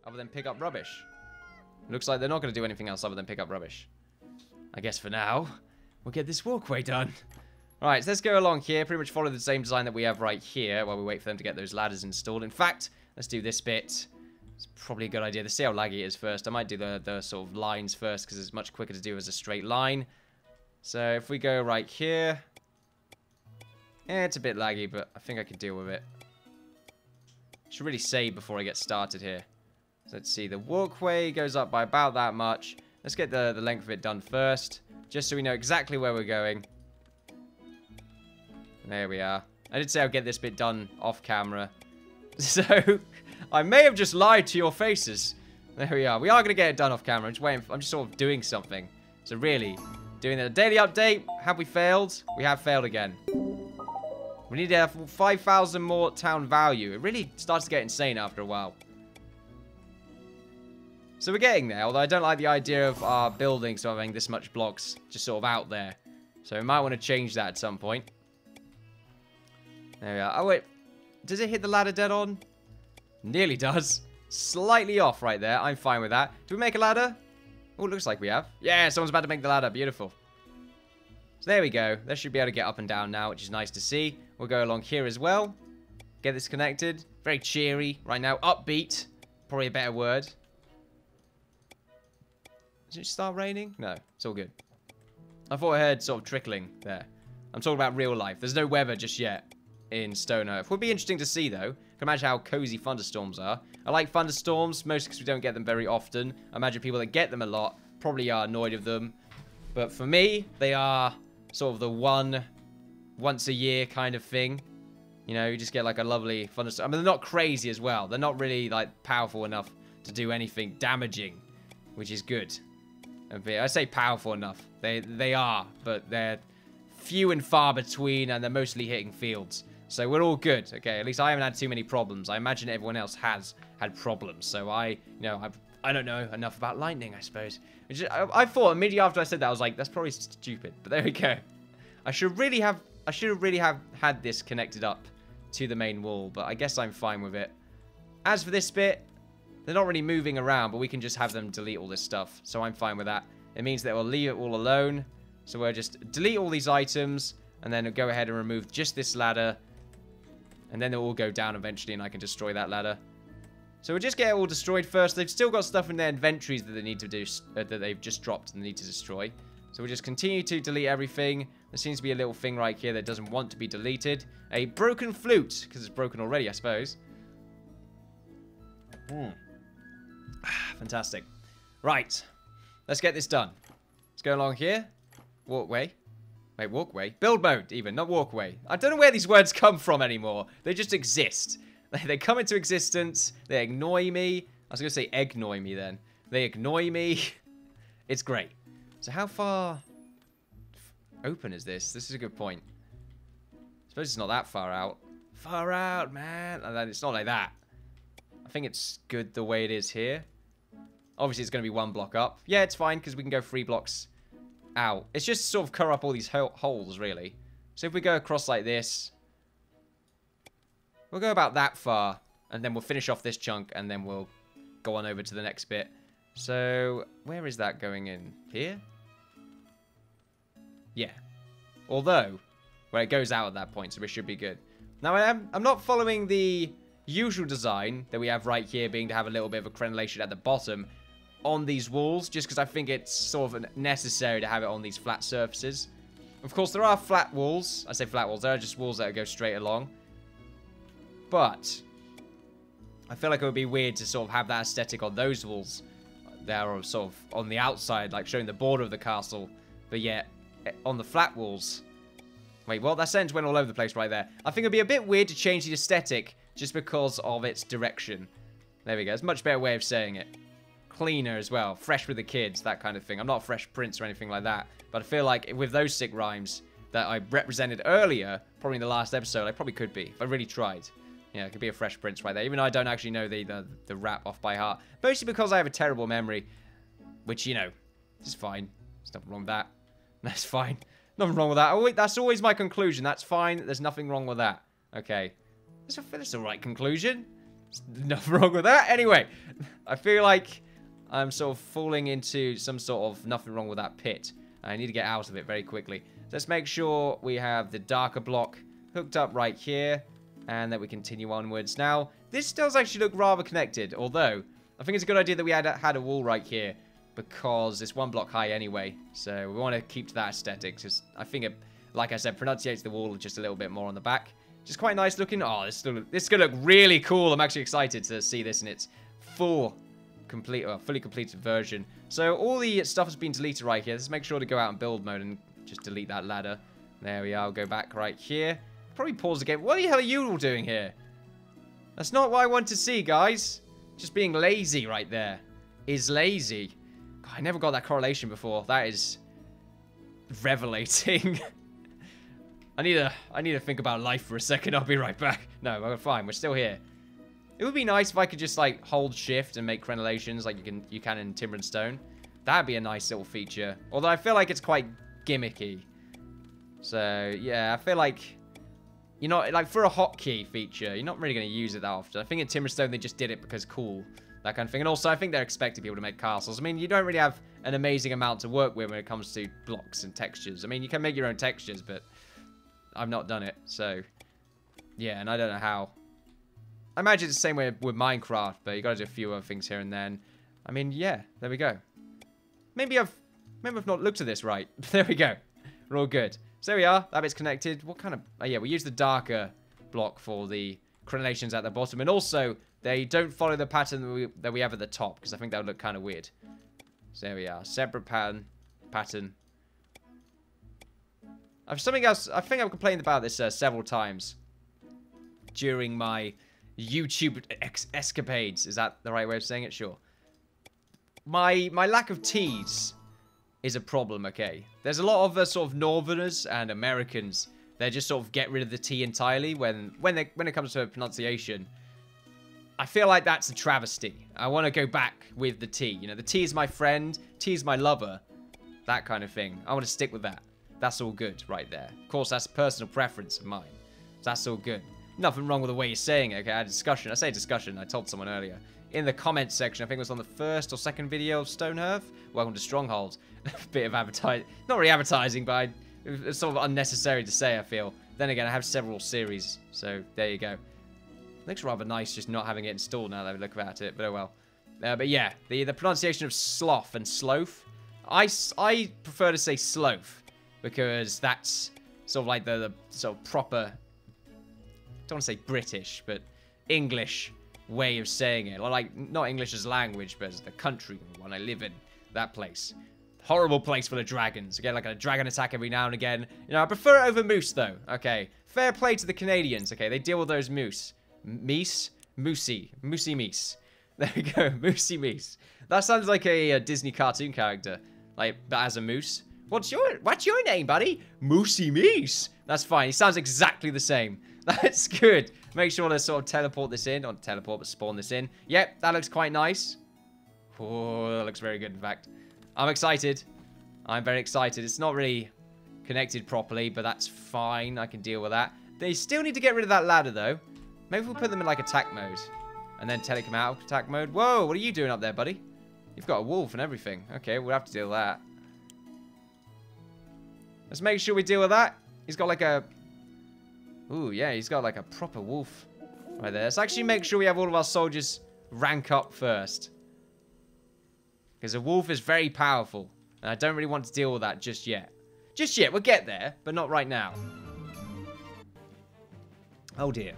other than pick up rubbish. Looks like they're not going to do anything else other than pick up rubbish. I guess for now, we'll get this walkway done. Alright, so let's go along here. Pretty much follow the same design that we have right here while we wait for them to get those ladders installed. In fact, let's do this bit. It's probably a good idea. Let's see how laggy it is first. I might do the sort of lines first because it's much quicker to do as a straight line. So if we go right here. Yeah, it's a bit laggy, but I think I can deal with it. Should really save before I get started here. So let's see. The walkway goes up by about that much. Let's get the length of it done first. Just so we know exactly where we're going. There we are. I did say I'll get this bit done off camera. So, I may have just lied to your faces. There we are. We are going to get it done off camera. I'm just sort of doing something. So really, doing a daily update. Have we failed? We have failed again. We need to have 5,000 more town value. It really starts to get insane after a while. So we're getting there, although I don't like the idea of our buildings having this much blocks just sort of out there. So we might want to change that at some point. There we are. Oh, wait. Does it hit the ladder dead on? Nearly does. Slightly off right there. I'm fine with that. Do we make a ladder? Oh, it looks like we have. Yeah, someone's about to make the ladder. Beautiful. So there we go. They should be able to get up and down now, which is nice to see. We'll go along here as well. Get this connected. Very cheery right now. Upbeat. Probably a better word. Does it start raining? No, it's all good. I thought I heard sort of trickling there. I'm talking about real life. There's no weather just yet in Stonehearth. Would be interesting to see, though. I can imagine how cozy thunderstorms are. I like thunderstorms, mostly because we don't get them very often. I imagine people that get them a lot probably are annoyed of them. But for me, they are sort of the once a year kind of thing. You know, you just get like a lovely thunderstorm. I mean, they're not crazy as well. They're not really like powerful enough to do anything damaging, which is good. I say powerful enough. They are, but they're few and far between, and they're mostly hitting fields. So we're all good, okay? At least I haven't had too many problems. I imagine everyone else has had problems. So I don't know enough about lightning, I suppose. I thought immediately after I said that, I was like, that's probably stupid. But there we go. I should really have had this connected up to the main wall, but I guess I'm fine with it. As for this bit, they're not really moving around, but we can just have them delete all this stuff. So I'm fine with that. It means that we'll leave it all alone. So we'll just delete all these items, and then go ahead and remove just this ladder. And then they'll all go down eventually, and I can destroy that ladder. So we'll just get it all destroyed first. They've still got stuff in their inventories that they need to do, that they've just dropped and they need to destroy. So we'll just continue to delete everything. There seems to be a little thing right here that doesn't want to be deleted. A broken flute, because it's broken already, I suppose. Fantastic. Right. Let's get this done. Let's go along here. Walkway. Wait, walkway? Build mode, even, not walkway. I don't know where these words come from anymore. They just exist. They come into existence. They annoy me. I was going to say egnoy me then. They annoy me. It's great. So how far open is this? This is a good point. I suppose it's not that far out. Far out, man. And then it's not like that. I think it's good the way it is here. Obviously, it's going to be one block up. Yeah, it's fine, because we can go 3 blocks out. It's just sort of cover up all these holes, really. So if we go across like this, we'll go about that far, and then we'll finish off this chunk, and then we'll go on over to the next bit. So, where is that going in? Here? Yeah. Although, well, it goes out at that point, so we should be good. Now, I'm not following the usual design that we have right here, being to have a little bit of a crenellation at the bottom on these walls, just because I think it's sort of necessary to have it on these flat surfaces. Of course, there are flat walls. I say flat walls. There are just walls that go straight along. But I feel like it would be weird to sort of have that aesthetic on those walls that are sort of on the outside, like showing the border of the castle. But yet, on the flat walls... Wait, well, that sentence went all over the place right there. I think it would be a bit weird to change the aesthetic just because of its direction. There we go. It's a much better way of saying it. Cleaner as well. Fresh with the kids, that kind of thing. I'm not a Fresh Prince or anything like that. But I feel like with those sick rhymes that I represented earlier, probably in the last episode, I probably could be, if I really tried. Yeah, it could be a Fresh Prince right there. Even though I don't actually know the rap off by heart. Mostly because I have a terrible memory. Which, you know, is fine. There's nothing wrong with that. That's fine. Nothing wrong with that. Oh, that's always my conclusion. That's fine. There's nothing wrong with that. Okay. That's the right conclusion. There's nothing wrong with that. Anyway, I feel like I'm sort of falling into some sort of nothing wrong with that pit. I need to get out of it very quickly. Let's make sure we have the darker block hooked up right here, and that we continue onwards. Now, this does actually look rather connected, although I think it's a good idea that we had a wall right here, because it's one block high anyway, so we want to keep to that aesthetic. Just, I think it, like I said, pronunciates the wall just a little bit more on the back. Just quite nice looking. Oh, this is going to look really cool. I'm actually excited to see this in its fully completed version. So all the stuff has been deleted right here. Let's make sure to go out in build mode and just delete that ladder. There we are. I'll go back right here. Probably pause the game. What the hell are you all doing here? That's not what I want to see, guys. Just being lazy right there. Is lazy. God, I never got that correlation before. That is revelating. I need to think about life for a second. I'll be right back. No, we're fine. We're still here. It would be nice if I could just like hold shift and make crenellations like you can in Timber and Stone. That'd be a nice little feature. Although I feel like it's quite gimmicky. So yeah, I feel like you're not like for a hotkey feature, you're not really going to use it that often. I think in Timber and Stone they just did it because cool, that kind of thing. And also I think they're expecting people to make castles. I mean, you don't really have an amazing amount to work with when it comes to blocks and textures. I mean, you can make your own textures, but I've not done it, so yeah, and I don't know how. I imagine it's the same way with Minecraft, but you got to do a few other things here and then. I mean, yeah, there we go. Maybe I've not looked at this right. There we go. We're all good. So there we are. That bit's connected. What kind of... Oh, yeah, we use the darker block for the crenellations at the bottom, and also they don't follow the pattern that we have at the top, because I think that would look kind of weird. So there we are. Separate pattern. Something else. I think I've complained about this several times during my YouTube escapades. Is that the right way of saying it? Sure. My lack of T's is a problem, okay? There's a lot of sort of Northerners and Americans. They just sort of get rid of the T entirely when it comes to pronunciation. I feel like that's a travesty. I want to go back with the T. You know, the T is my friend. T is my lover. That kind of thing. I want to stick with that. That's all good right there. Of course, that's a personal preference of mine. That's all good. Nothing wrong with the way you're saying it, okay? I had a discussion. I say discussion. I told someone earlier. In the comments section, I think it was on the first or second video of Stonehearth. Welcome to Stronghold. A bit of advertising. Not really advertising, but it's sort of unnecessary to say, I feel. Then again, I have several series. So, there you go. Looks rather nice just not having it installed now that I look at it. But oh well. But yeah, the pronunciation of sloth and sloth. I prefer to say sloth. Because that's sort of like the sort of proper, I don't want to say British, but English way of saying it. Or like, not English as language, but as the country one I live in. That place. Horrible place full of dragons. Again, like a dragon attack every now and again. You know, I prefer it over moose, though. Okay. Fair play to the Canadians, okay? They deal with those moose. Meese? Moosey. Moosey meese. There we go. Moosey meese. That sounds like a Disney cartoon character. Like, but as a moose. What's your name, buddy? Moosey Meese. That's fine. He sounds exactly the same. That's good. Make sure to sort of teleport this in. Not teleport, but spawn this in. Yep, that looks quite nice. Oh, that looks very good, in fact. I'm excited. I'm very excited. It's not really connected properly, but that's fine. I can deal with that. They still need to get rid of that ladder, though. Maybe we'll put them in, like, attack mode. And then take them out of attack mode. Whoa, what are you doing up there, buddy? You've got a wolf and everything. Okay, we'll have to deal with that. Let's make sure we deal with that. He's got like a... Ooh, yeah, he's got like a proper wolf right there. Let's actually make sure we have all of our soldiers rank up first. Because a wolf is very powerful. And I don't really want to deal with that just yet. Just yet. We'll get there, but not right now. Oh, dear.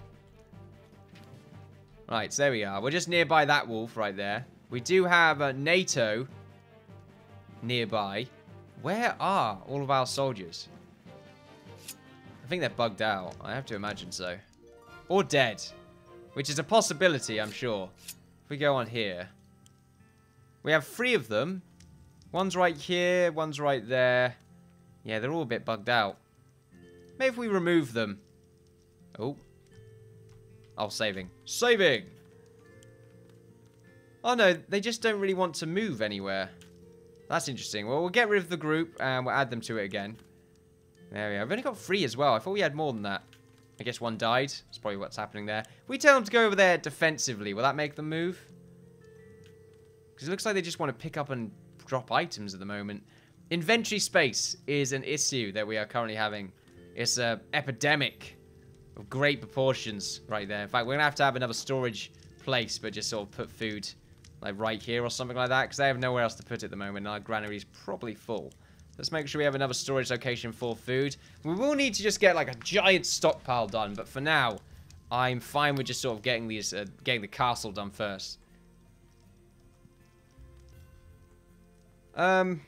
Right, so there we are. We're just nearby that wolf right there. We do have a NATO nearby. Where are all of our soldiers? I think they're bugged out. I have to imagine so. Or dead. Which is a possibility, I'm sure. If we go on here. We have 3 of them. One's right here. One's right there. Yeah, they're all a bit bugged out. Maybe if we remove them. Oh. Oh, saving. Saving! Oh, no. They just don't really want to move anywhere. That's interesting. Well, we'll get rid of the group and we'll add them to it again. There we are. I've only got 3 as well. I thought we had more than that. I guess one died. That's probably what's happening there. We tell them to go over there defensively. Will that make them move? Because it looks like they just want to pick up and drop items at the moment. Inventory space is an issue that we are currently having. It's an epidemic of great proportions right there. In fact, we're going to have another storage place, but just sort of put food like right here or something like that, because they have nowhere else to put it at the moment, and our granary is probably full. Let's make sure we have another storage location for food. We will need to just get like a giant stockpile done, but for now, I'm fine with just sort of getting these, getting the castle done first. Kind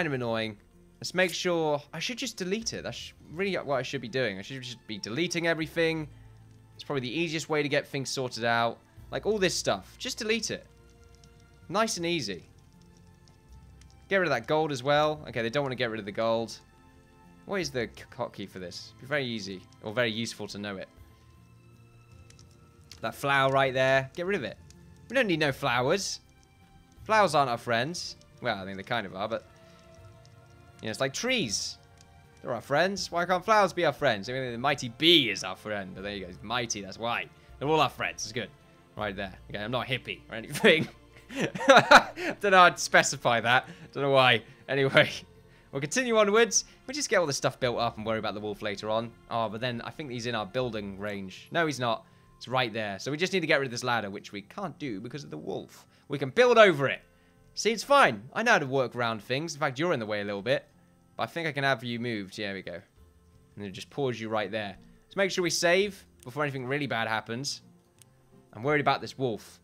of annoying. Let's make sure... I should just delete it. That's really what I should be doing. I should just be deleting everything. It's probably the easiest way to get things sorted out. Like all this stuff. Just delete it. Nice and easy. Get rid of that gold as well. Okay, they don't want to get rid of the gold. What is the hotkey for this? It'd be very easy. Or very useful to know it. That flower right there. Get rid of it. We don't need no flowers. Flowers aren't our friends. Well, I think they kind of are, but... You know, it's like trees. They're our friends. Why can't flowers be our friends? I mean, the mighty bee is our friend. But there you go. It's mighty, that's why. They're all our friends. It's good. Right there. Okay, I'm not hippie or anything. Don't know how to specify that. Don't know why. Anyway, we'll continue onwards. We'll just get all this stuff built up and worry about the wolf later on. Oh, but then I think he's in our building range. No, he's not. It's right there. So we just need to get rid of this ladder, which we can't do because of the wolf. We can build over it. See, it's fine. I know how to work around things. In fact, you're in the way a little bit. But I think I can have you moved. There we go. And then it just pause you right there. Let's make sure we save before anything really bad happens. I'm worried about this wolf.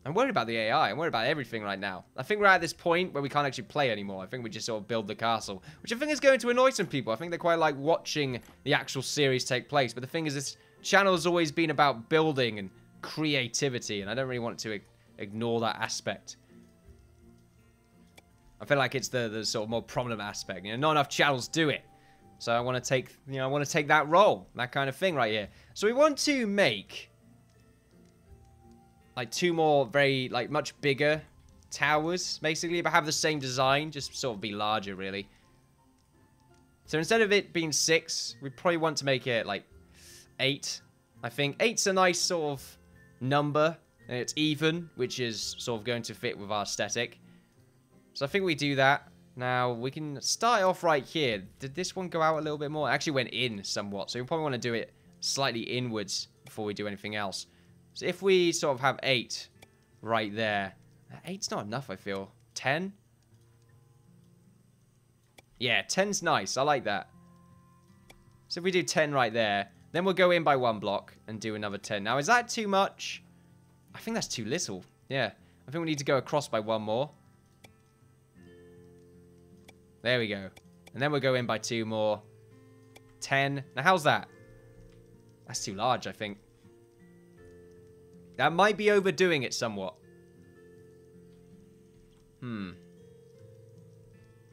I'm worried about the AI. I'm worried about everything right now. I think we're at this point where we can't actually play anymore. I think we just sort of build the castle. Which I think is going to annoy some people. I think they quite like watching the actual series take place. But the thing is, this channel has always been about building and creativity. And I don't really want to ignore that aspect. I feel like it's the sort of more prominent aspect. You know, not enough channels do it. So I want to take, you know, I want to take that role. That kind of thing right here. So we want to make... like 2 more very, like, much bigger towers, basically, but have the same design, just sort of be larger, really. So instead of it being 6, we probably want to make it, like, 8, I think. 8's a nice sort of number, and it's even, which is sort of going to fit with our aesthetic. So I think we do that. Now, we can start off right here. Did this one go out a little bit more? It actually went in somewhat, so we probably want to do it slightly inwards before we do anything else. So if we sort of have 8 right there. 8's not enough, I feel. 10? Yeah, 10's nice. I like that. So if we do 10 right there, then we'll go in by 1 block and do another 10. Now, is that too much? I think that's too little. Yeah. I think we need to go across by 1 more. There we go. And then we'll go in by 2 more. 10. Now, how's that? That's too large, I think. That might be overdoing it somewhat.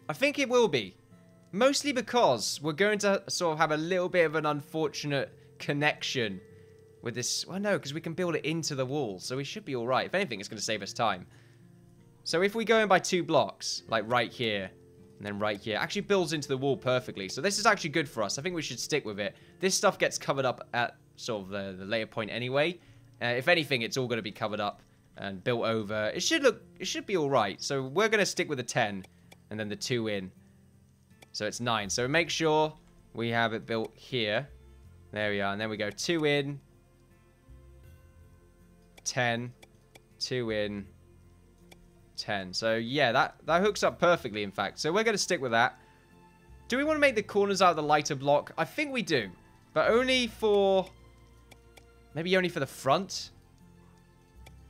I think it will be. Mostly because we're going to sort of have a little bit of an unfortunate connection with this. Well, no, because we can build it into the wall. So we should be all right. If anything, it's going to save us time. So if we go in by 2 blocks, like right here, and then right here, actually builds into the wall perfectly. So this is actually good for us. I think we should stick with it. This stuff gets covered up at sort of the later point anyway. If anything, it's all going to be covered up and built over. It should be all right. So we're going to stick with the 10 and then the 2 in. So it's 9. So make sure we have it built here. There we are. And then we go 2 in, 10, 2 in, 10. So yeah, that hooks up perfectly, in fact. So we're going to stick with that. Do we want to make the corners out of the lighter block? I think we do. But only for... maybe only for the front.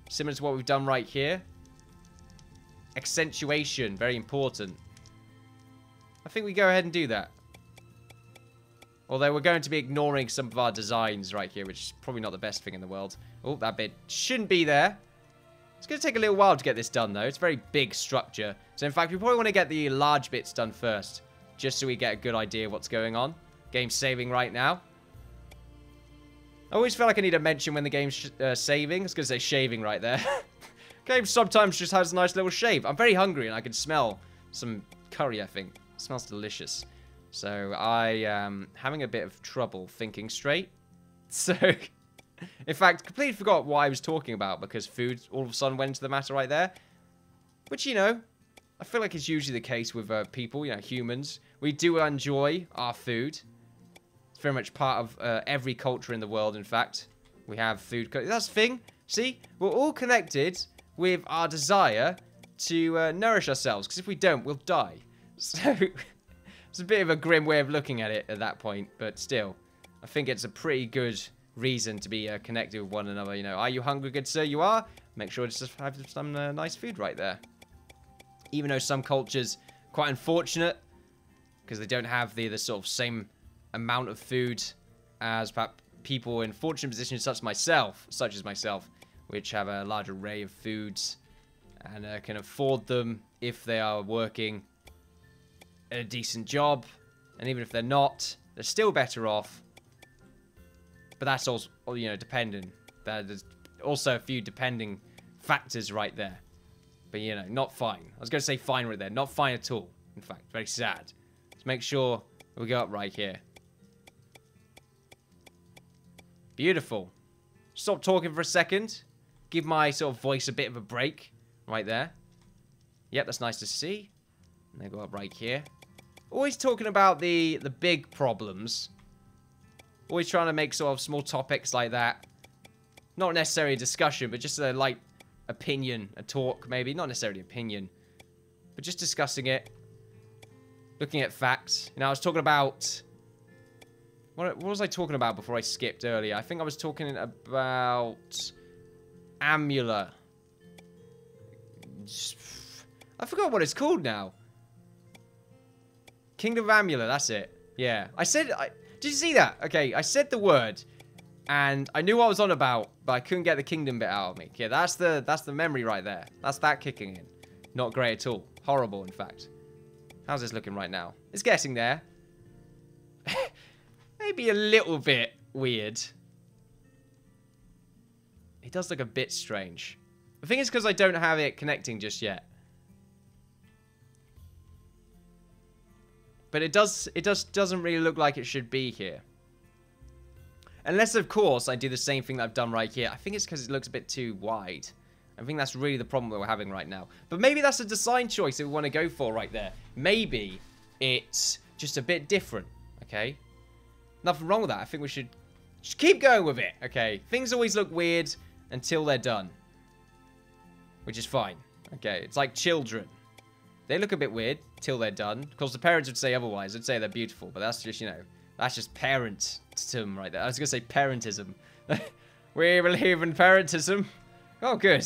Similar to what we've done right here. Accentuation, very important. I think we go ahead and do that. Although we're going to be ignoring some of our designs right here, which is probably not the best thing in the world. Oh, that bit shouldn't be there. It's going to take a little while to get this done, though. It's a very big structure. So, in fact, we probably want to get the large bits done first. Just so we get a good idea of what's going on. Game's saving right now. I always feel like I need to mention when the game's saving. I was going to say shaving right there. Game sometimes just has a nice little shave. I'm very hungry and I can smell some curry, I think. It smells delicious. So I am having a bit of trouble thinking straight. So In fact, completely forgot what I was talking about because food all of a sudden went into the matter right there. Which, you know, I feel like it's usually the case with people, you know, humans. We do enjoy our food. It's very much part of every culture in the world, in fact. We have food. That's the thing. See? We're all connected with our desire to nourish ourselves. Because if we don't, we'll die. So, it's a bit of a grim way of looking at it at that point. But still, I think it's a pretty good reason to be connected with one another. You know, are you hungry, good sir? You are. Make sure to just have some nice food right there. Even though some cultures quite unfortunate because they don't have the sort of same amount of food as perhaps people in fortunate positions such as myself, which have a large array of foods and can afford them if they are working at a decent job. And even if they're not, they're still better off. But that's also, you know, dependent. There's also a few depending factors right there. But, you know, not fine. I was going to say fine right there. Not fine at all. In fact, very sad. Let's make sure we go up right here. Beautiful. Stop talking for a second. Give my sort of voice a bit of a break. Right there. Yep, that's nice to see. And then go up right here. Always talking about the big problems. Always trying to make sort of small topics like that. Not necessarily a discussion, but just a light opinion, a talk maybe. Not necessarily opinion, but just discussing it. Looking at facts. You know, I was talking about... What was I talking about before I skipped earlier? I think I was talking about... Amulet. I forgot what it's called now. Kingdom of Amulet, that's it. Yeah. I said... Did you see that? Okay, I said the word, and I knew what I was on about, but I couldn't get the kingdom bit out of me. Yeah, that's the memory right there. That's that kicking in. Not great at all. Horrible, in fact. How's this looking right now? It's getting there. Maybe a little bit weird. It does look a bit strange. The thing is because I don't have it connecting just yet. But it doesn't really look like it should be here. Unless, of course, I do the same thing that I've done right here. I think it's because it looks a bit too wide. I think that's really the problem that we're having right now. But maybe that's a design choice that we want to go for right there. Maybe it's just a bit different, okay? Nothing wrong with that. I think we should just keep going with it, okay? Things always look weird until they're done. Which is fine, okay? It's like children. They look a bit weird till they're done. Of course, the parents would say otherwise. They'd say they're beautiful, but that's just, you know, that's just parentism right there. I was going to say parentism. We believe in parentism. Oh, good.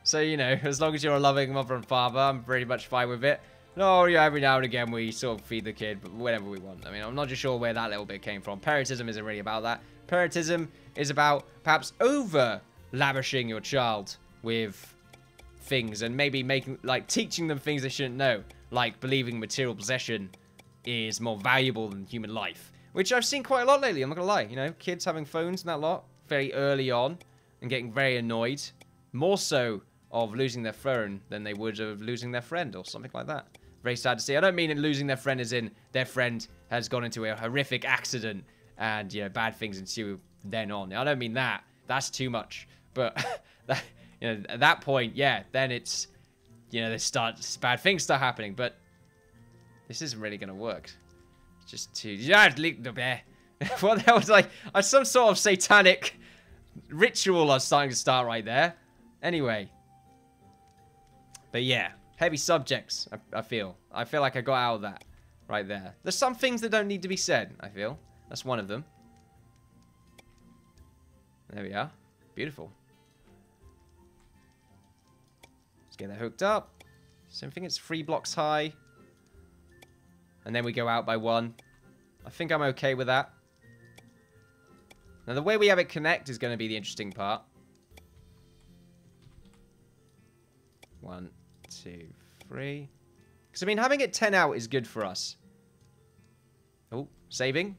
So, you know, as long as you're a loving mother and father, I'm pretty much fine with it. No, yeah, every now and again we sort of feed the kid, but whenever we want. I mean, I'm not just sure where that little bit came from. Parentism isn't really about that. Parentism is about perhaps over-lavishing your child with things and maybe making, like, teaching them things they shouldn't know, like believing material possession is more valuable than human life, which I've seen quite a lot lately. I'm not gonna lie, you know, kids having phones and that lot very early on and getting very annoyed, more so of losing their phone than they would of losing their friend or something like that. Very sad to see. I don't mean in losing their friend as in their friend has gone into a horrific accident and, you know, bad things ensue then on. I don't mean that. That's too much. But that, you know, at that point, yeah, then it's, you know, bad things start happening. But this isn't really going to work. It's just too... What the hell was like some sort of satanic ritual I was starting to start right there. Anyway. But yeah, heavy subjects, I feel. I feel like I got out of that right there. There's some things that don't need to be said, I feel. That's one of them. There we are. Beautiful. Let's get that hooked up. So I think it's 3 blocks high. And then we go out by 1. I think I'm okay with that. Now the way we have it connect is going to be the interesting part. 1, 2, 3. Because I mean, having it 10 out is good for us. Oh, saving.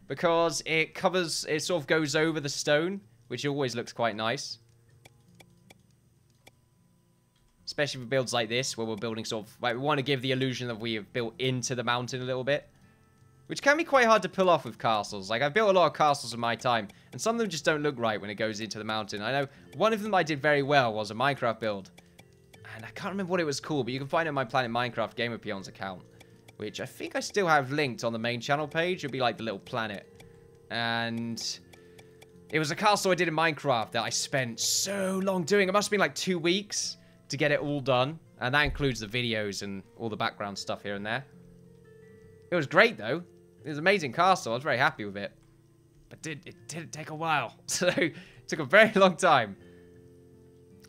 Because it covers, it sort of goes over the stone, which always looks quite nice. Especially for builds like this, where we're building sort of, like, we want to give the illusion that we have built into the mountain a little bit. which can be quite hard to pull off with castles. Like, I've built a lot of castles in my time, and some of them just don't look right when it goes into the mountain. I know one of them I did very well was a Minecraft build, and I can't remember what it was called, but you can find it on my Planet Minecraft Gamer Peons account, which I think I still have linked on the main channel page. It'll be like the little planet, and it was a castle I did in Minecraft that I spent so long doing. It must have been like 2 weeks to get it all done, and that includes the videos and all the background stuff here and there. It was great, though. It was an amazing castle. I was very happy with it. But it did take a while. So it took a very long time.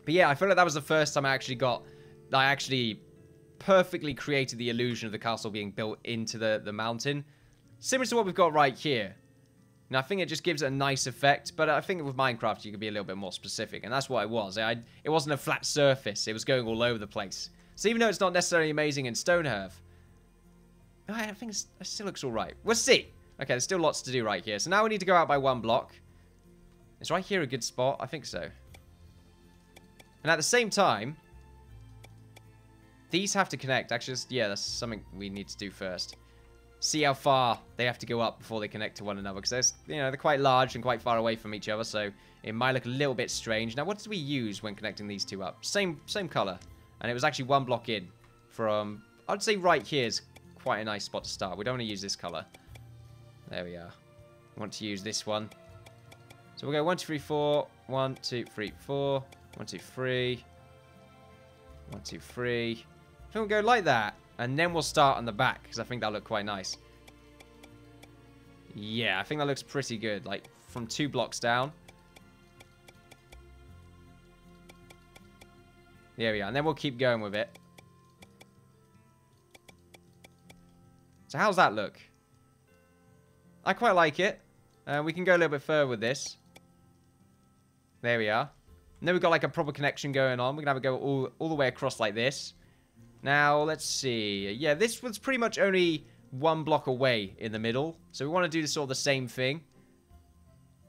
But yeah, I feel like that was the first time I actually perfectly created the illusion of the castle being built into the mountain. Similar to what we've got right here. And I think it just gives it a nice effect. But I think with Minecraft, you could be a little bit more specific. And that's what it was. It wasn't a flat surface. It was going all over the place. So even though it's not necessarily amazing in Stonehearth, I think it still looks alright. We'll see. Okay, there's still lots to do right here. So now we need to go out by 1 block. Is right here a good spot? I think so. And at the same time, these have to connect. Actually, yeah, that's something we need to do first. See how far they have to go up before they connect to one another. Because they're quite large and quite far away from each other. So it might look a little bit strange. Now, what did we use when connecting these two up? Same color. And it was actually 1 block in from, I'd say right here is quite a nice spot to start. We don't want to use this color. There we are. We want to use this one. So we'll go 1, 2, 3, 4. 1, 2, 3, 4. 1, 2, 3. 1, 2, 3. I think we'll go like that. And then we'll start on the back, because I think that'll look quite nice. Yeah, I think that looks pretty good. Like, from 2 blocks down. There we are. And then we'll keep going with it. So how's that look? I quite like it. We can go a little bit further with this. There we are. And then we've got like a proper connection going on. We can have it go all the way across like this. Now, let's see. Yeah, this was pretty much only 1 block away in the middle. So we want to do sort of the same thing.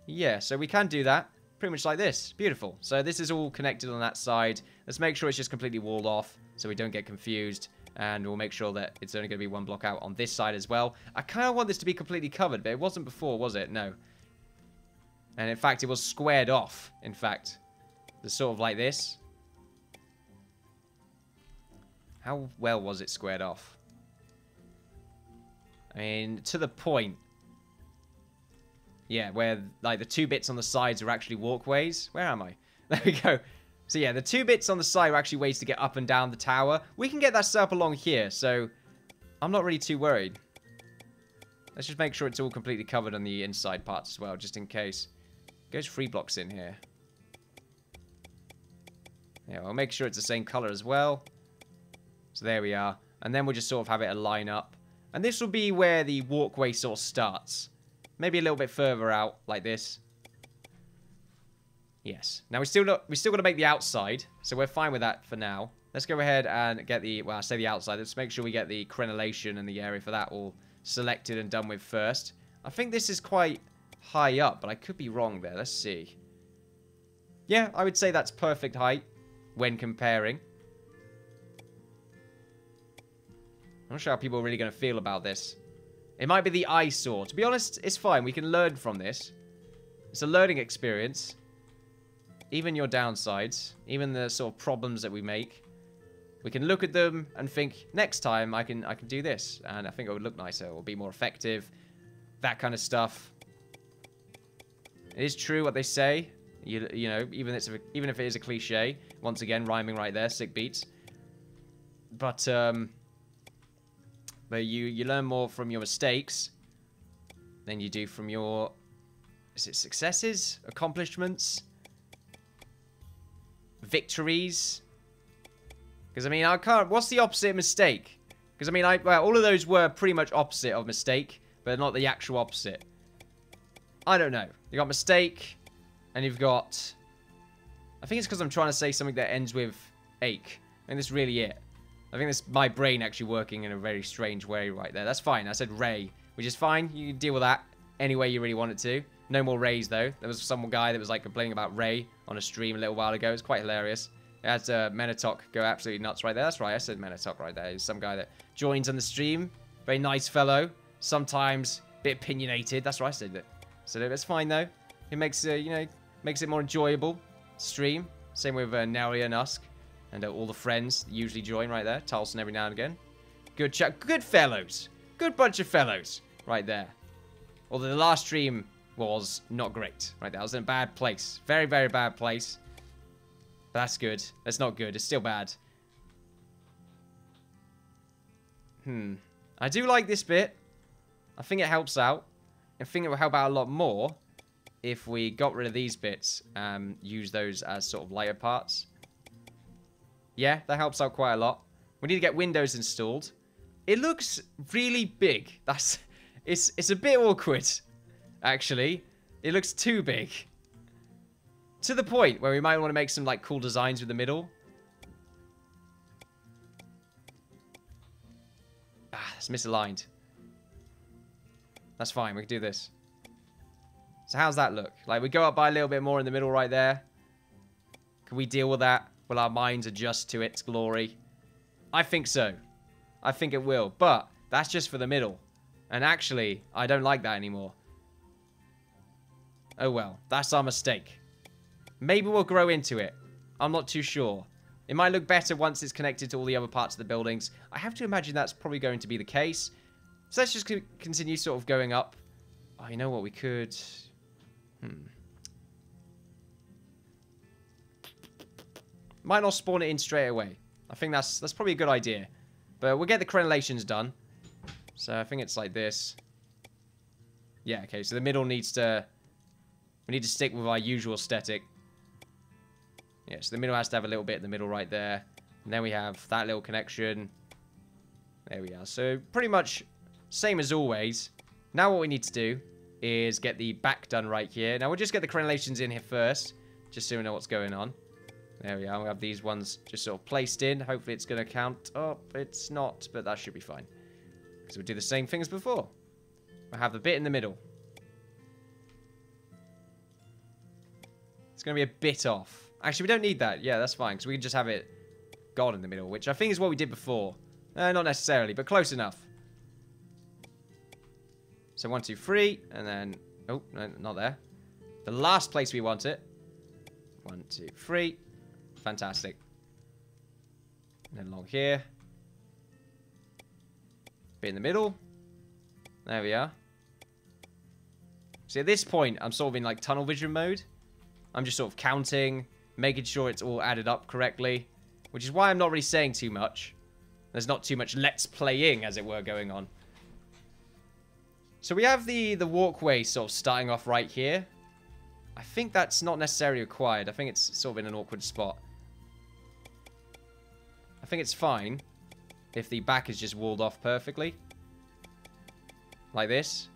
Yeah, so we can do that. Pretty much like this. Beautiful. So this is all connected on that side. Let's make sure it's just completely walled off so we don't get confused. And we'll make sure that it's only going to be 1 block out on this side as well. I kind of want this to be completely covered, but it wasn't before, was it? No. And in fact, it was squared off, in fact. It's sort of like this. How well was it squared off? I mean, to the point. Yeah, where like the 2 bits on the sides are actually walkways. Where am I? There we go. So yeah, the 2 bits on the side are actually ways to get up and down the tower. We can get that set up along here, so I'm not really too worried. Let's just make sure it's all completely covered on the inside parts as well, just in case. Goes 3 blocks in here. Yeah, we'll make sure it's the same color as well. So there we are. And then we'll just sort of have it line up. And this will be where the walkway sort of starts. Maybe a little bit further out, like this. Yes. Now we still got to make the outside, so we're fine with that for now. Let's go ahead and get the, well, I say the outside. Let's make sure we get the crenellation and the area for that all selected and done with first. I think this is quite high up, but I could be wrong there. Let's see. Yeah, I would say that's perfect height when comparing. I'm not sure how people are really going to feel about this. It might be the eyesore. To be honest, it's fine. We can learn from this. It's a learning experience. Even your downsides, even the sort of problems that we make, we can look at them and think, next time I can do this, and I think it would look nicer, it will be more effective, that kind of stuff. It is true what they say, you know, even if it is a cliche. Once again, rhyming right there, sick beats. But you learn more from your mistakes than you do from your, is it successes, accomplishments? Victories. Because I mean, I can't. What's the opposite of mistake? Because I mean, well, all of those were pretty much opposite of mistake, but not the actual opposite. I don't know. You got mistake, and you've got. I think it's because I'm trying to say something that ends with ache. I think that's really it. I think that's my brain actually working in a very strange way right there. That's fine. I said Ray, which is fine. You can deal with that any way you really want it to. No more Rays, though. There was some guy that was, like, complaining about Ray on a stream a little while ago. It was quite hilarious. It had Menotok go absolutely nuts right there. That's right, I said Menotok right there. He's some guy that joins on the stream. Very nice fellow. Sometimes a bit opinionated. That's what I said. So that's fine though. It makes you know, makes it more enjoyable to stream. Same with Nelia and Usk and all the friends that usually join right there. Tarlson every now and again. Good chat. Good fellows. Good bunch of fellows right there. Although the last stream was not great right there. I was in a bad place. Very, very bad place. But that's good. That's not good. It's still bad. I do like this bit. I think it helps out. I think it will help out a lot more if we got rid of these bits and use those as sort of lighter parts. Yeah, that helps out quite a lot. We need to get windows installed. It looks really big. It's a bit awkward, actually. It looks too big. To the point where we might want to make some like cool designs with the middle. It's misaligned. That's fine. We can do this. So how's that look? Like we go up by a little bit more in the middle right there. Can we deal with that? Will our minds adjust to its glory? I think so. I think it will. But that's just for the middle. And actually, I don't like that anymore. Oh well. That's our mistake. Maybe we'll grow into it. I'm not too sure. It might look better once it's connected to all the other parts of the buildings. I have to imagine that's probably going to be the case. So let's just continue sort of going up. Oh, you know what? We could... Might not spawn it in straight away. I think that's probably a good idea. But we'll get the crenellations done. So I think it's like this. Yeah, okay. So the middle needs to... We need to stick with our usual aesthetic. Yeah, so the middle has to have a little bit in the middle right there. And then we have that little connection. There we are. So pretty much same as always. Now what we need to do is get the back done right here. Now we'll just get the crenellations in here first. Just so we know what's going on. There we are. We have these ones just sort of placed in. Hopefully it's going to count up. It's not, but that should be fine. Because we'll do the same thing as before. We'll have the bit in the middle. It's going to be a bit off. Actually, we don't need that. Yeah, that's fine. Because we can just have it gone in the middle. Which I think is what we did before. Not necessarily, but close enough. So 1, 2, 3. And then... Oh, no, not there. The last place we want it. 1, 2, 3. Fantastic. And then along here. Bit in the middle. There we are. See, at this point, I'm sort of in like tunnel vision mode. I'm just sort of counting, making sure it's all added up correctly. Which is why I'm not really saying too much. There's not too much let's playing, as it were, going on. So we have the walkway sort of starting off right here. I think that's not necessarily required. I think it's sort of in an awkward spot. I think it's fine if the back is just walled off perfectly. Like this.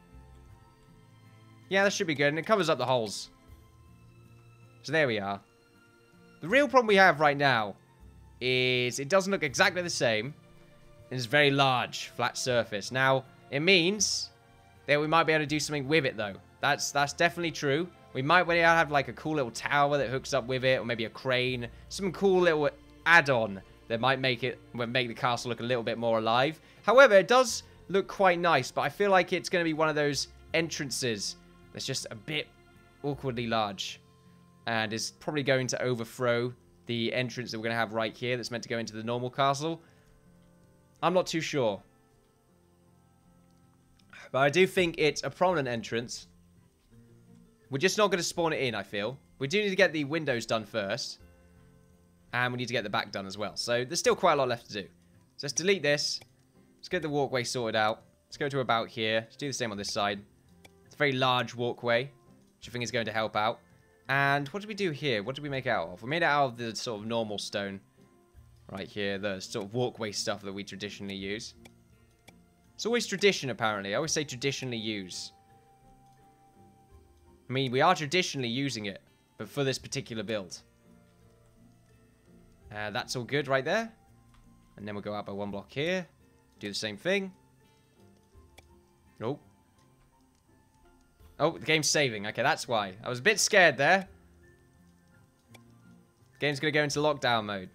Yeah, that should be good. And it covers up the holes. So there we are. The real problem we have right now is it doesn't look exactly the same. It's a very large, flat surface. Now, it means that we might be able to do something with it, though. That's definitely true. We might be able to have, like, a cool little tower that hooks up with it, or maybe a crane. Some cool little add-on that might make the castle look a little bit more alive. However, it does look quite nice, but I feel like it's going to be one of those entrances that's just a bit awkwardly large. And is probably going to overthrow the entrance that we're going to have right here that's meant to go into the normal castle. I'm not too sure. But I do think it's a prominent entrance. We're just not going to spawn it in, I feel. We do need to get the windows done first. And we need to get the back done as well. So there's still quite a lot left to do. So let's delete this. Let's get the walkway sorted out. Let's go to about here. Let's do the same on this side. It's a very large walkway, which I think is going to help out. And what did we do here? What did we make it out of? We made it out of the sort of normal stone. Right here. The sort of walkway stuff that we traditionally use. It's always tradition, apparently. I always say traditionally use. I mean, we are traditionally using it. But for this particular build. That's all good right there. And then we'll go out by 1 block here. Do the same thing. Nope. Oh, the game's saving. Okay, that's why. I was a bit scared there. The game's going to go into lockdown mode.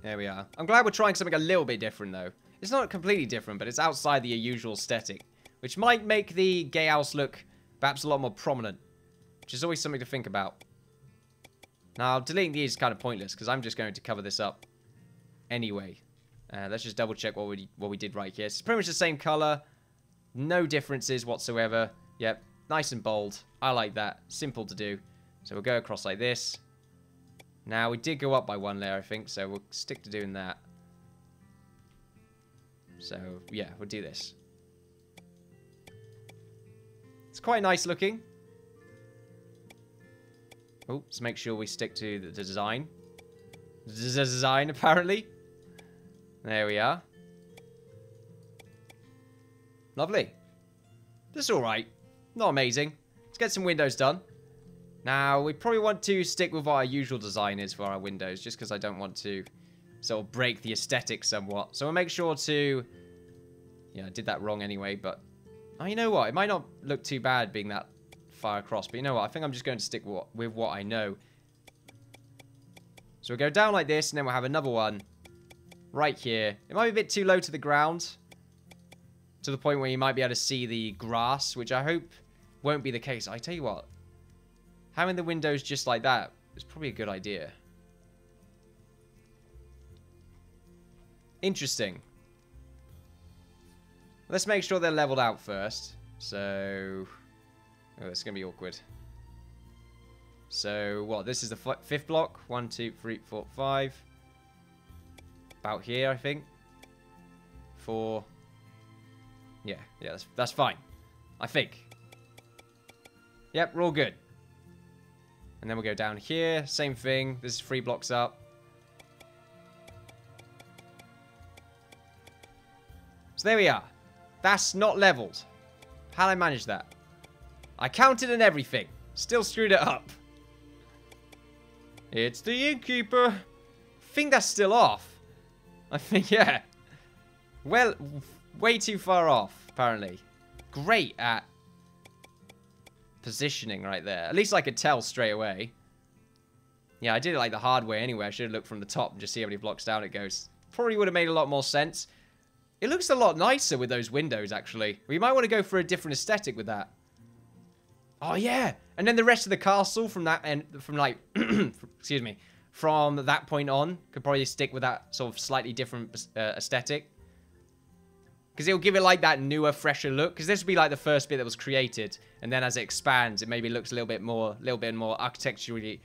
There we are. I'm glad we're trying something a little bit different, though. It's not completely different, but it's outside the usual aesthetic, which might make the gatehouse look perhaps a lot more prominent, which is always something to think about. Now, deleting these is kind of pointless, because I'm just going to cover this up anyway. Let's just double check what we did right here. It's pretty much the same color. No differences whatsoever. Yep, nice and bold. I like that. Simple to do. So we'll go across like this. Now, we did go up by one layer, I think, so we'll stick to doing that. So, yeah, we'll do this. It's quite nice looking. Oh, let's make sure we stick to the design. The design, apparently. There we are. Lovely. This is alright. Not amazing. Let's get some windows done. Now, we probably want to stick with what our usual design is for our windows, just because I don't want to sort of break the aesthetic somewhat. So we'll make sure to... Yeah, I did that wrong anyway, but... Oh, you know what? It might not look too bad being that far across, but you know what? I think I'm just going to stick with what I know. So we'll go down like this, and then we'll have another one right here. It might be a bit too low to the ground, to the point where you might be able to see the grass, which I hope won't be the case. I tell you what, having the windows just like that is probably a good idea. Interesting. Let's make sure they're leveled out first. So... Oh, it's going to be awkward. So, what? This is the fifth block. 1, 2, 3, 4, 5. About here, I think. 4. Yeah, that's fine. I think. Yep, we're all good. And then we'll go down here. Same thing. This is 3 blocks up. So there we are. That's not leveled. How did I manage that? I counted and everything. Still screwed it up. It's the Innkeeper. I think that's still off. I think, yeah. Well, way too far off, apparently. Great at positioning right there. At least I could tell straight away. Yeah, I did it like the hard way anyway. I should have looked from the top and just see how many blocks down it goes. Probably would have made a lot more sense. It looks a lot nicer with those windows, actually. We might want to go for a different aesthetic with that. Oh, yeah. And then the rest of the castle from that end, from like, excuse me, from that point on, could probably stick with that sort of slightly different aesthetic. Because it'll give it like that newer, fresher look. Because this would be like the first bit that was created. And then as it expands, it maybe looks a little bit more architecturally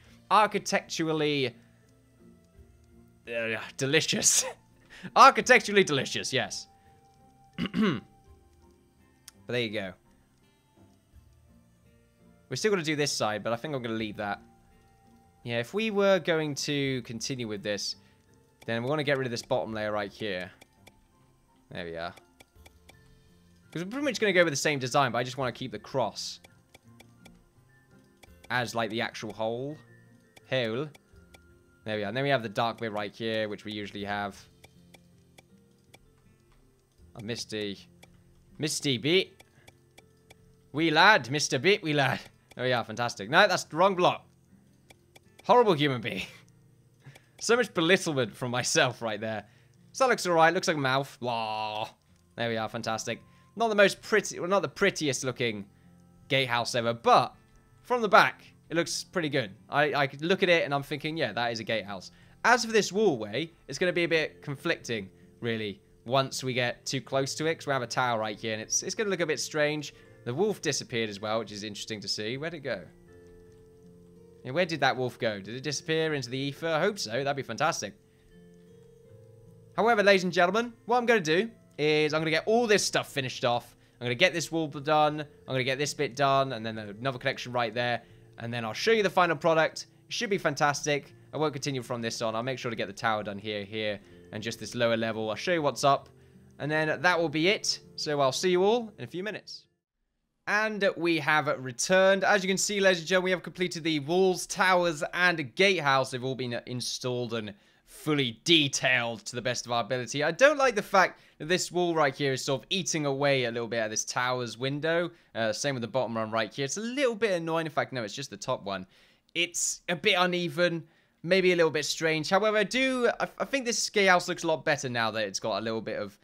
delicious. Architecturally delicious, yes. But there you go. We're still going to do this side, but I think I'm going to leave that. Yeah, if we were going to continue with this, then we want to get rid of this bottom layer right here. There we are. Because we're pretty much going to go with the same design, but I just want to keep the cross as, like, the actual hole. There we are. And then we have the dark bit right here, which we usually have. A misty bit. Wee lad, Mr. Bit, wee lad. Oh yeah, fantastic. No, that's the wrong block. Horrible human being. So much belittlement from myself right there. So that looks alright. Looks like a mouth. Blah. There we are, fantastic. Not the most pretty, well, not the prettiest looking gatehouse ever, but from the back, it looks pretty good. I could look at it and I'm thinking, yeah, that is a gatehouse. As for this walkway, it's going to be a bit conflicting, really, once we get too close to it, because we have a tower right here, and it's going to look a bit strange. The wolf disappeared as well, which is interesting to see. Where'd it go? Yeah, where did that wolf go? Did it disappear into the ether? I hope so. That'd be fantastic. However, ladies and gentlemen, what I'm going to do is I'm going to get all this stuff finished off. I'm going to get this wall done. I'm going to get this bit done, and then another connection right there. And then I'll show you the final product. It should be fantastic. I won't continue from this on. I'll make sure to get the tower done here, and just this lower level. I'll show you what's up. And then that will be it. So I'll see you all in a few minutes. And we have returned. As you can see, ladies and gentlemen, we have completed the walls, towers, and gatehouse. They've all been installed and fully detailed to the best of our ability. I don't like the fact that this wall right here is sort of eating away a little bit at this tower's window. Same with the bottom one right here. It's a little bit annoying. In fact, no, it's just the top one. It's a bit uneven, maybe a little bit strange. However, I think this gatehouse looks a lot better now that it's got a little bit of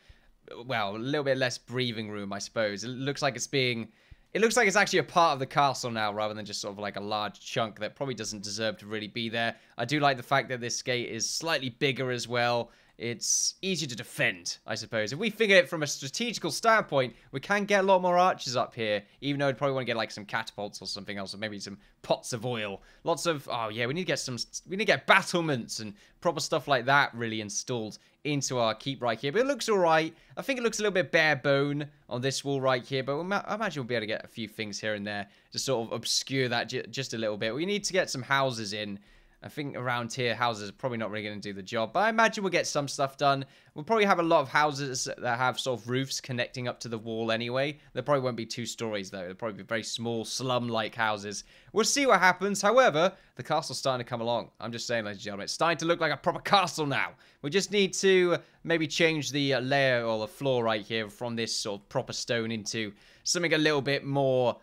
well, a little bit less breathing room, I suppose. It looks like it's being... It looks like it's actually a part of the castle now, rather than just sort of like a large chunk that probably doesn't deserve to really be there. I do like the fact that this gate is slightly bigger as well. It's easier to defend, I suppose. If we figure it from a strategical standpoint, we can get a lot more archers up here, even though we'd probably want to get like some catapults or something else, or maybe some pots of oil. Lots of, oh yeah, we need to get battlements and proper stuff like that really installed into our keep right here. But it looks alright. I think it looks a little bit bare bone on this wall right here, but I imagine we'll be able to get a few things here and there to sort of obscure that just a little bit. We need to get some houses in. I think around here, houses are probably not really going to do the job. But I imagine we'll get some stuff done. We'll probably have a lot of houses that have sort of roofs connecting up to the wall anyway. There probably won't be 2 stories, though. They'll probably be very small, slum-like houses. We'll see what happens. However, the castle's starting to come along. I'm just saying, ladies and gentlemen, it's starting to look like a proper castle now. We just need to maybe change the layer or the floor right here from this sort of proper stone into something a little bit more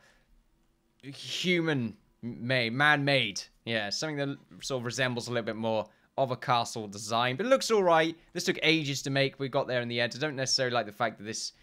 man-made. Yeah, something that sort of resembles a little bit more of a castle design. But it looks alright. This took ages to make. We got there in the end. I don't necessarily like the fact that this...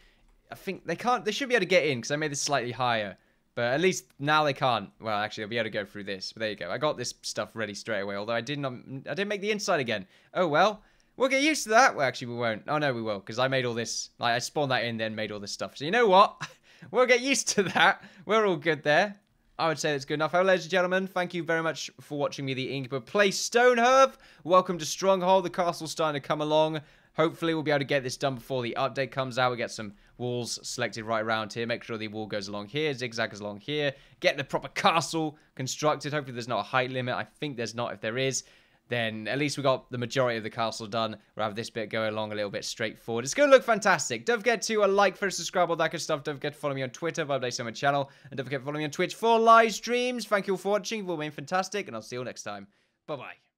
I think they should be able to get in because I made this slightly higher. But at least now they can't. Well, actually, I'll be able to go through this. But there you go. I got this stuff ready straight away. Although I didn't make the inside again. Oh, well. We'll get used to that. Well, actually, we won't. Oh, no, we will. Because I made all this... Like, I spawned that in, then made all this stuff. So you know what? We'll get used to that. We're all good there. I would say that's good enough. Ladies and gentlemen, thank you very much for watching me, the Innkeeper, play Stonehearth. Welcome to Stronghold. The castle's starting to come along. Hopefully, we'll be able to get this done before the update comes out. We get some walls selected right around here. Make sure the wall goes along here, zigzag goes along here. Get the proper castle constructed. Hopefully, there's not a height limit. I think there's not. If there is, then at least we got the majority of the castle done. We'll have this bit go along a little bit straightforward. It's going to look fantastic. Don't forget to like, first subscribe, all that good stuff. Don't forget to follow me on Twitter for updates on my channel. And don't forget to follow me on Twitch for live streams. Thank you all for watching. You've all been fantastic. And I'll see you all next time. Bye-bye.